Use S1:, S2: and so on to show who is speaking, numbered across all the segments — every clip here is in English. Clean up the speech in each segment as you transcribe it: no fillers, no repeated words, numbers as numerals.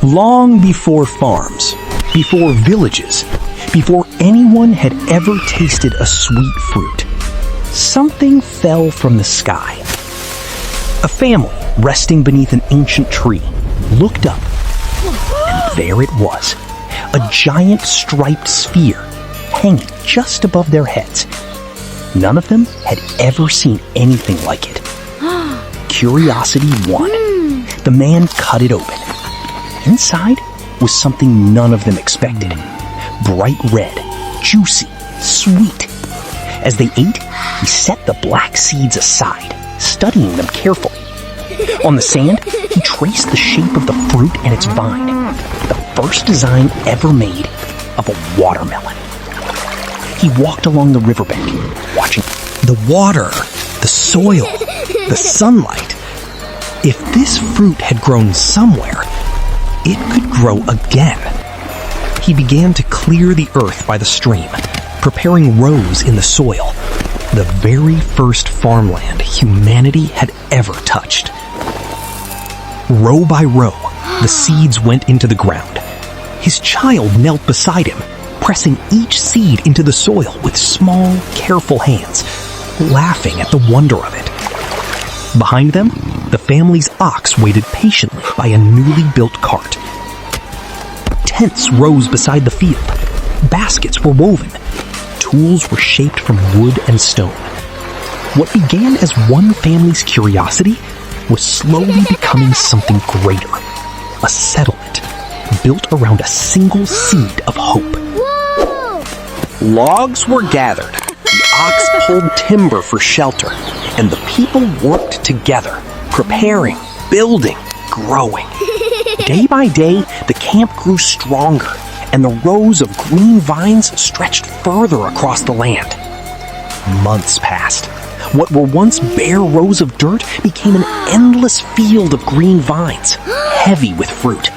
S1: Long before farms, before villages, before anyone had ever tasted a sweet fruit, something fell from the sky. A family resting beneath an ancient tree looked up, and there it was, a giant striped sphere hanging just above their heads. None of them had ever seen anything like it. Curiosity won. The man cut it open. Inside was something none of them expected. Bright red, juicy, sweet. As they ate, he set the black seeds aside, studying them carefully. On the sand, he traced the shape of the fruit and its vine, the first design ever made of a watermelon. He walked along the riverbank, watching the water, the soil, the sunlight. If this fruit had grown somewhere, it could grow again. He began to clear the earth by the stream, preparing rows in the soil, the very first farmland humanity had ever touched. Row by row, the seeds went into the ground. His child knelt beside him, pressing each seed into the soil with small, careful hands, laughing at the wonder of it. Behind them, the family's ox waited patiently by a newly built cart. Tents rose beside the field. Baskets were woven. Tools were shaped from wood and stone. What began as one family's curiosity was slowly becoming something greater. A settlement built around a single seed of hope. Whoa! Logs were gathered. The ox pulled timber for shelter, and the people worked together, preparing, building, growing. Day by day, the camp grew stronger, and the rows of green vines stretched further across the land. Months passed. What were once bare rows of dirt became an endless field of green vines, heavy with fruit.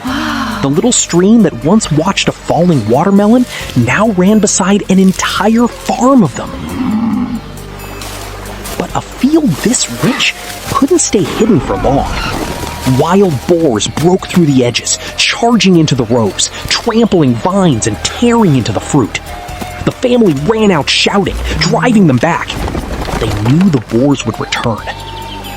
S1: The little stream that once watched a falling watermelon now ran beside an entire farm of them. But a field this rich couldn't stay hidden for long. Wild boars broke through the edges, charging into the rows, trampling vines and tearing into the fruit. The family ran out shouting, driving them back. They knew the boars would return,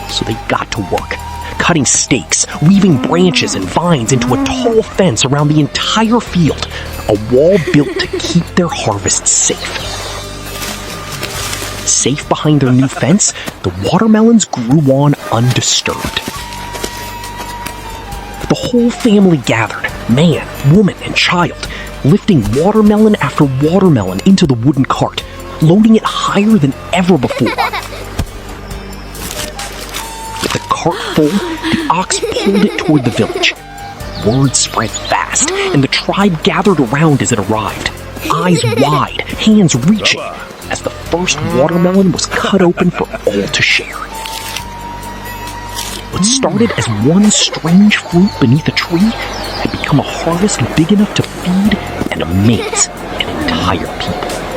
S1: so they got to work, cutting stakes, weaving branches and vines into a tall fence around the entire field, a wall built to keep their harvests safe. Safe behind their new fence, the watermelons grew on undisturbed. The whole family gathered, man, woman, and child, lifting watermelon after watermelon into the wooden cart, loading it higher than ever before. With the cart full, the ox pulled it toward the village. Word spread fast, and the tribe gathered around as it arrived, eyes wide, hands reaching, as the first watermelon was cut open for all to share. What started as one strange fruit beneath a tree had become a harvest big enough to feed and amaze an entire people.